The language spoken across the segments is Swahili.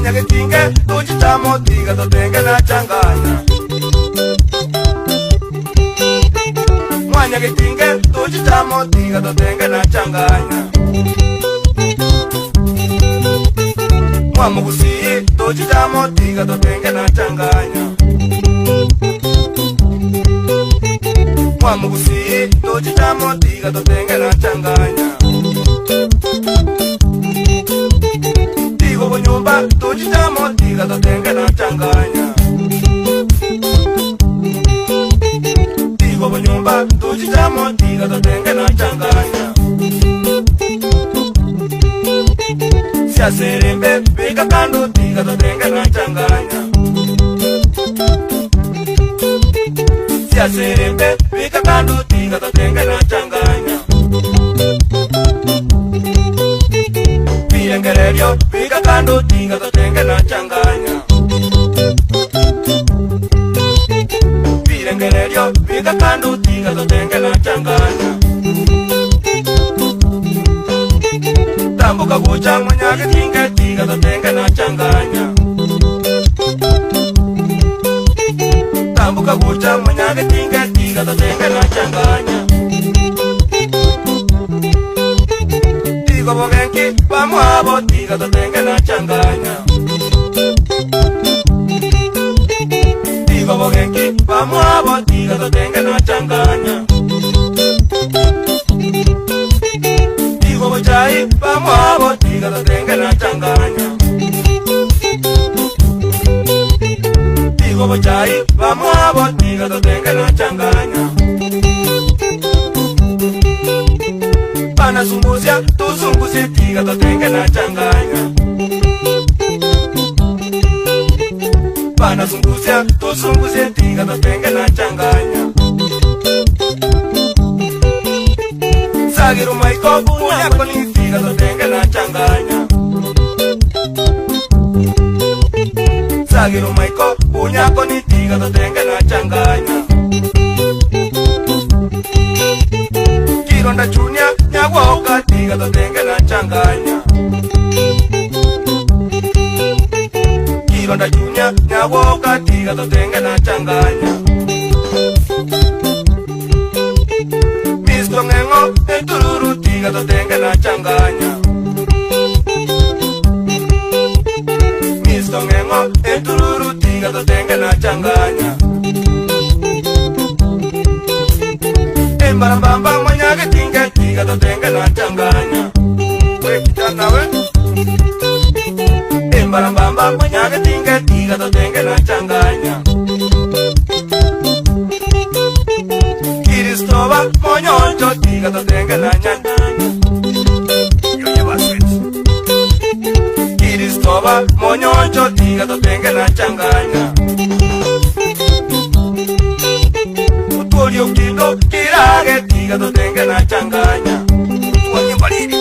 mwanya getinge tuchitamo tiga totenge na changanya mwanya getinge tuchitamo tiga totenge na changanya mwamugusi tuchitamo tiga totenge na changanya mwamugusi tuchitamo tiga totenge na changanya tigo nyumba tuchitamo tiga totenge na changanya tigo nyumba tuchitamo tiga totenge na changanya sia serembe pika kando tiga totenge na changanya sia serembe pika kando tiga totenge na changanya piengererio pika kando tiga totenge na changanya piengererio pika kando tiga totenge na changanya tambuka kucha mwanya getinge tiga totenge na changanya tambuka kucha mwanya getinge tiga totenge na changanya tigo bogenki pamwabo tiga totenge na changanya tigo bogenki pamwabo tiga totenge na changanya tigo bochai pamwabo tiga totenge na changanya tigo bochai pamwabo tiga totenge na changanya pana sunguzia tusunguzia tiga totenge na changanya pana sunguzia tusunguzia tiga totenge na changanya sagiru maiko punya koni tiga totenge na changanya sagiru maiko punya koni tiga totenge na changanya kironda chunya nyagwoka tiga totenge na changanya kironda chunya nyagwoka tiga totenge na changanya misto ngengo entururu tiga totenge na changanya misto ngengo entururu tiga totenge na changanya embarambamba mwanya getinge tiga totenge na changanya we kitana we embarambamba mwanya getinge tiga totenge na changanya Kristova monyonjo tiga totenge na changanya yoye baswit Kristova monyonjo tiga totenge na changanya utolio kindo kirage tiga totenge na changanya wanyimbalini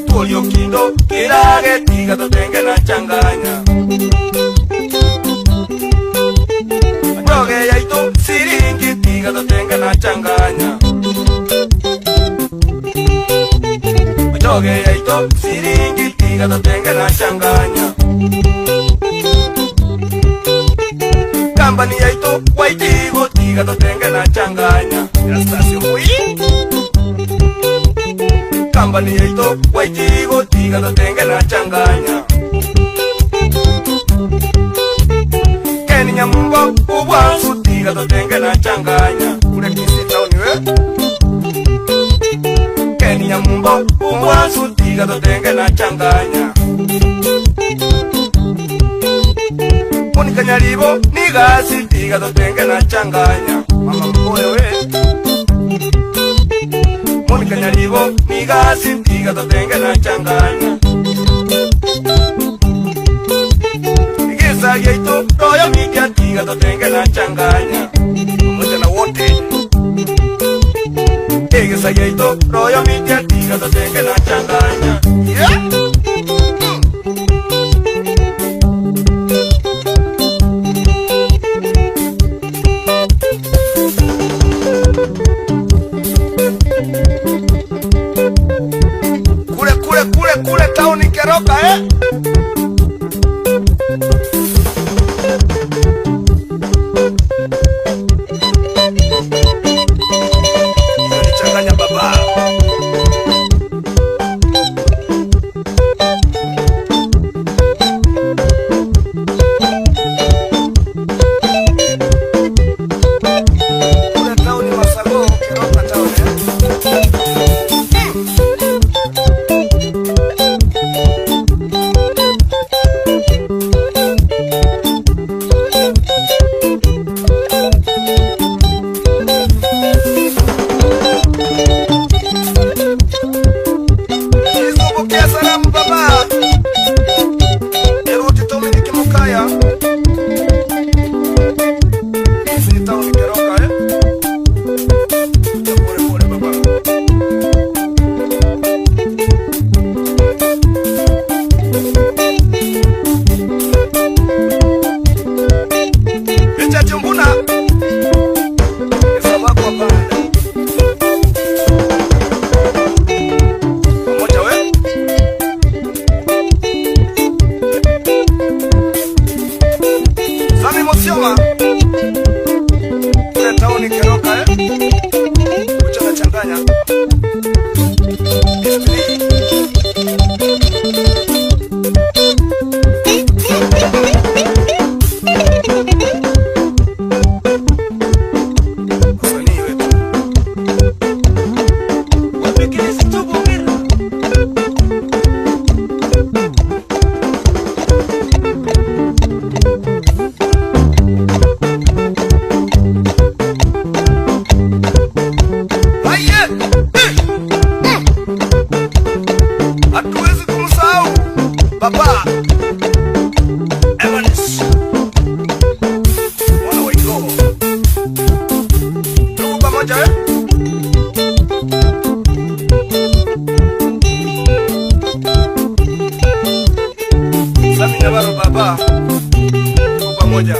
utolio kindo kirage tiga totenge na changanya ndoge yaito siringi tiga totenge na changanya ndoge yaito siringi tiga totenge na changanya kambani yaito waitigo tiga totenge na changanya kambani yaito waitigo tiga totenge na changanya keni nyamumbo ubwansu tiga totenge na changanya ule kisi tauni we keni nyamumbo ubwansu tiga totenge na changanya Monika nyalibo nigasi tiga totenge na changanya mama mkole we Monika nyalibo nigasi tiga totenge na changanya igisa yeito royo mikia tiga totenge na changanya mmoja na wote igisa yeito royo mikia tiga totenge na changanya yeah. Kule Keroka changanya baba. Baba Evans wana waiko tuko pamoja Sami Nyabaro baba tuko pamoja.